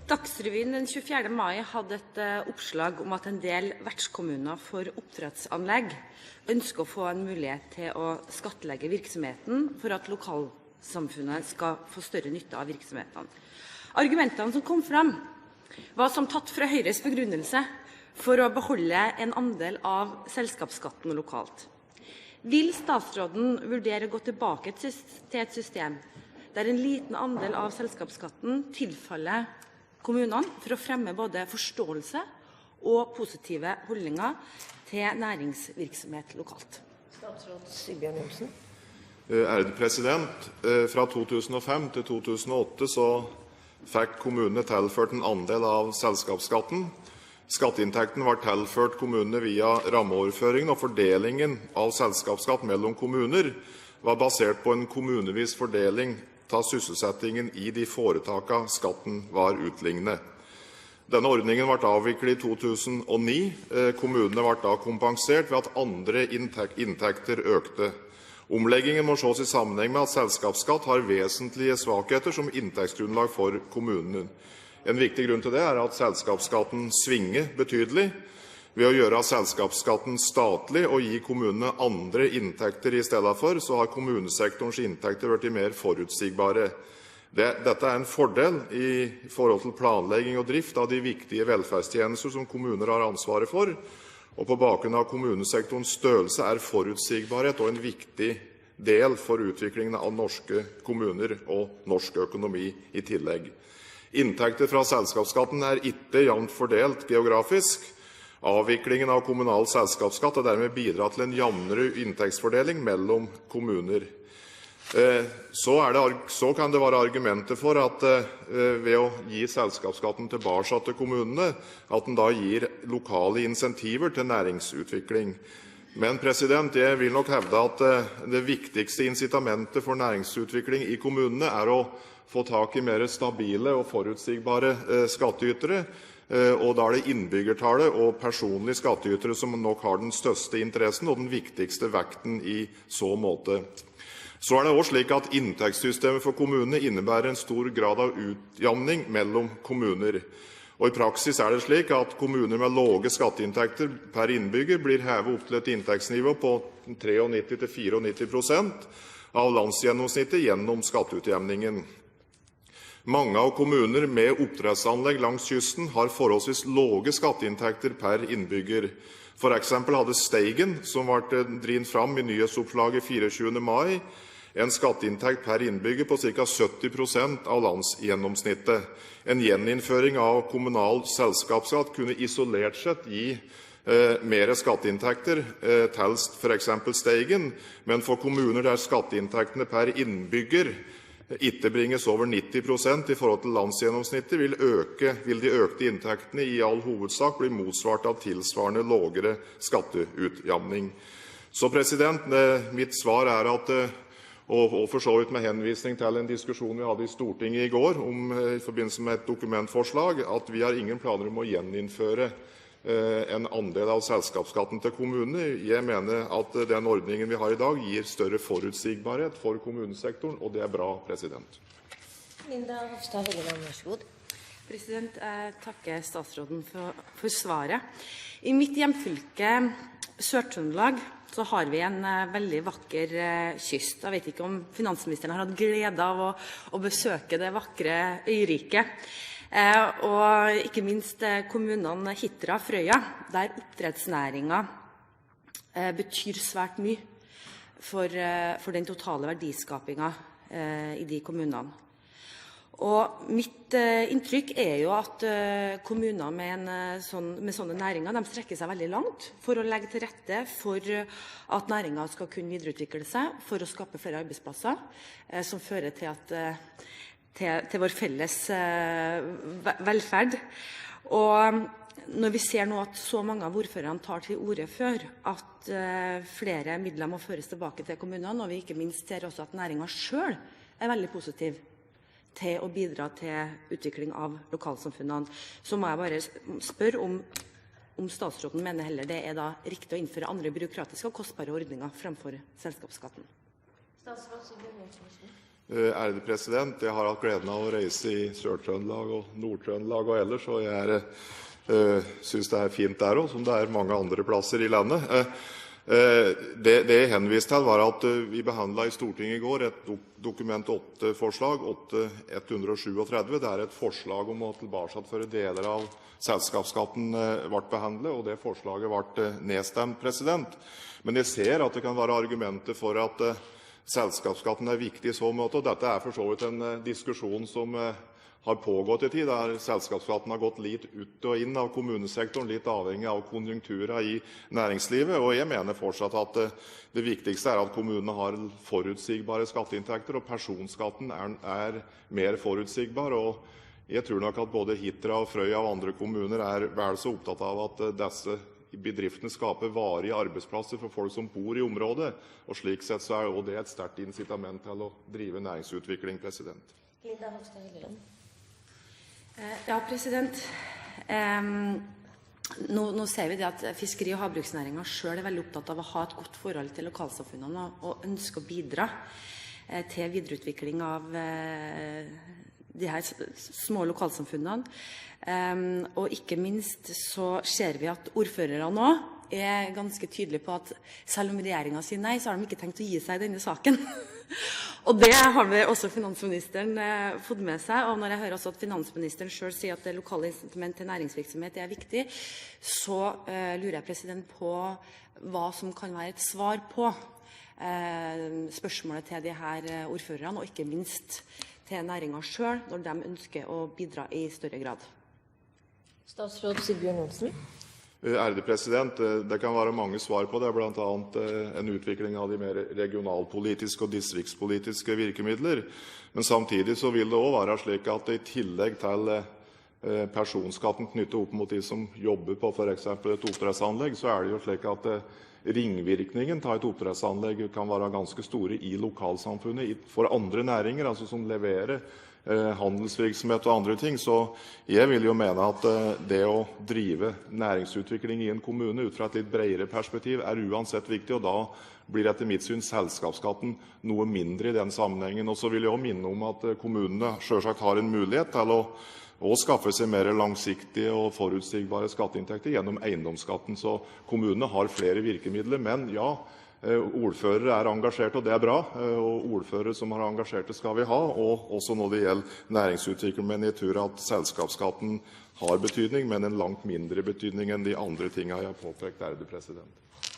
Dagsrevyen den 24. mai hadde et oppslag om at en del vertskommuner for oppdrettsanlegg ønsker å få en mulighet til å skattlegge virksomheten for at lokalsamfunnet skal få større nytte av virksomhetene. Argumentene som kom fram, var som tatt fra Høyres begrunnelse for å beholde en andel av selskapsskatten lokalt. Vil statsråden vurdere å gå tilbake til et system der en liten andel av selskapsskatten tilfaller kommunene for å fremme både forståelse og positive holdninger til næringsvirksomhet lokalt? Statsråd Sigbjørn Johnsen. Ærede president, fra 2005 til 2008 så fikk kommunene tilført en andel av selskapsskatten. Skatteinntekten var tilført kommunene via rammeoverføringen, og fordelingen av selskapsskatt mellom kommuner var basert på en kommunevis fordeling av sysselsettingen i de foretakene skatten var utlignet. Denne ordningen ble avviklet i 2009. Kommunene ble da kompensert ved at andre inntekter økte. Omleggingen må ses i sammenheng med at selskapsskatt har vesentlige svakheter som inntektsgrunnlag for kommunene. En viktig grunn til det er at selskapsskatten svinger betydelig. Ved å gjøre selskapsskatten statlig og gi kommunene andre inntekter i stedet for, så har kommunesektorens inntekter vært mer forutsigbare. Dette er en fordel i forhold til planlegging og drift av de viktige velferdstjenester som kommuner har ansvaret for. Og på bakgrunn av kommunesektorens størrelse er forutsigbarhet og en viktig del for utviklingen av norske kommuner og norsk økonomi i tillegg. Inntekter fra selskapsskatten er ikke jevnt fordelt geografisk. Avviklingen av kommunal selskapsskatt har dermed bidratt til en jevnere inntektsfordeling mellom kommuner. Så kan det være argumenter for at ved å gi selskapsskatten tilbake til kommunene, at en da gir lokale insentiver til næringsutvikling. Men jeg vil nok hevde at det viktigste incitamentet for næringsutvikling i kommunene er å få tak i mer stabile og forutsigbare skattytere, og da er det innbyggertallet og personlige skattytere som nok har den største interessen og den viktigste vekten i så måte. Så er det også slik at inntektssystemet for kommunene innebærer en stor grad av utjamning mellom kommuner. Og i praksis er det slik at kommuner med lave skatteinntekter per innbygger blir hevet opp til et inntektsnivå på 93–94% av landsgjennomsnittet gjennom skatteutjevningen. Mange av kommuner med oppdrettsanlegg langs kysten har forholdsvis lave skatteinntekter per innbygger. For eksempel hadde Steigen, som ble dritt fram i nyhetsoppslaget 24. mai, en skatteinntekt per innbygger på ca. 70% av landsgjennomsnittet. En gjeninnføring av kommunal selskapsskatt kunne isolert sett gi mer skatteinntekter til for eksempel Steigen, men for kommuner der skatteinntektene per innbygger ikke bringes over 90% i forhold til landsgjennomsnittet, vil de økte inntektene i all hovedsak bli motsvart av tilsvarende lavere skatteutjamning. Så mitt svar er at, og for så vidt med henvisning til en diskusjon vi hadde i Stortinget i går i forbindelse med et dokumentforslag, at vi har ingen planer om å gjeninnføre en andel av selskapsskatten til kommunene. Jeg mener at den ordningen vi har i dag gir større forutsigbarhet for kommunesektoren, og det er bra, president. Linda Hofstad Helleland, vær så god. Jeg takker statsråden for svaret. I mitt hjemfylke, Sør-Trøndelag, så har vi en veldig vakker kyst. Jeg vet ikke om finansministeren har hatt glede av å besøke det vakre øyriket. Og ikke minst kommunene Hitra og Frøya, der oppdrettsnæringen betyr svært mye for den totale verdiskapingen i de kommunene. Og mitt inntrykk er jo at kommuner med sånne næringer, de strekker seg veldig langt for å legge til rette for at næringen skal kunne videreutvikle seg, for å skape flere arbeidsplasser, som fører til vår felles velferd. Og når vi ser nå at så mange av ordførerne tar til orde for at flere midler må føres tilbake til kommunene, og vi ikke minst ser også at næringen selv er veldig positiv til å bidra til utvikling av lokalsamfunnene, så må jeg bare spørre om statsråden mener heller det er da riktig å innføre andre byråkratiske og kostbare ordninger fremfor selskapsskatten. Statsråd Sigbjørn Johnsen. Jeg har hatt gleden av å reise i Sør-Trøndelag og Nord-Trøndelag og ellers, og jeg synes det fint der også, som det mange andre plasser i landet. Det jeg henviste til var at vi behandlet i Stortinget i går et Dokument 8-forslag, 8:137. Det et forslag om å tilbakeføre deler av selskapsskatten ble behandlet, og det forslaget ble nedstemt. Men jeg ser at det kan være argumenter for at selskapsskatten viktig i så måte, og dette for så vidt en diskusjon som har pågått i tid, der selskapsskatten har gått litt ut og inn av kommunesektoren, litt avhengig av konjunkturer i næringslivet. Og jeg mener fortsatt at det viktigste at kommunene har forutsigbare skatteinntekter, og personskatten mer forutsigbar. Og jeg tror nok at både Hitra og Frøya og andre kommuner vel så opptatt av at disse bedriftene skaper varige arbeidsplasser for folk som bor i området. Og slik sett så også det et sterkt incitament til å drive næringsutvikling. Linda Hofstad Helleland. Ja, nå ser vi det at fiskeri- og havbruksnæringen selv veldig opptatt av å ha et godt forhold til lokalsamfunnene og ønsker å bidra til videreutvikling av de her små lokalsamfunnene. Og ikke minst så ser vi at ordførere nå ganske tydelige på at selv om regjeringen sier nei, så har de ikke tenkt å gi seg i denne saken. Og det har vi også finansministeren fått med seg. Og når jeg hører også at finansministeren selv sier at det lokale incitament til næringsvirksomhet viktig, så lurer jeg på hva som kan være et svar på spørsmålet til de her ordførerne, og ikke minst til næringen selv, når de ønsker å bidra i større grad. Statsråd Sigbjørn Johnsen. Det kan være mange svar på det, blant annet en utvikling av de mer regionalpolitiske og distriktspolitiske virkemidler. Men samtidig så vil det også være slik at i tillegg til personskatten knyttet opp mot de som jobber på for eksempel et oppdrettsanlegg, så det jo slik at ringvirkningen av et oppdrettsanlegg kan være ganske store i lokalsamfunnet for andre næringer, altså som leverer handelsvirksomhet og andre ting. Så jeg vil jo mene at det å drive næringsutvikling i en kommune ut fra et litt bredere perspektiv uansett viktig, og da blir etter mitt syn selskapsskatten noe mindre i den sammenhengen. Og så vil jeg også minne om at kommunene selvsagt har en mulighet til å skaffe seg mer langsiktige og forutsigbare skatteinntekter gjennom eiendomsskatten. Så kommunene har flere virkemidler, men ja, ordførere engasjerte, og det bra. Og ordførere som har engasjerte skal vi ha, og også når det gjelder næringsutvikling. Men jeg tror at selskapsskatten har betydning, men en langt mindre betydning enn de andre tingene jeg har påpekt.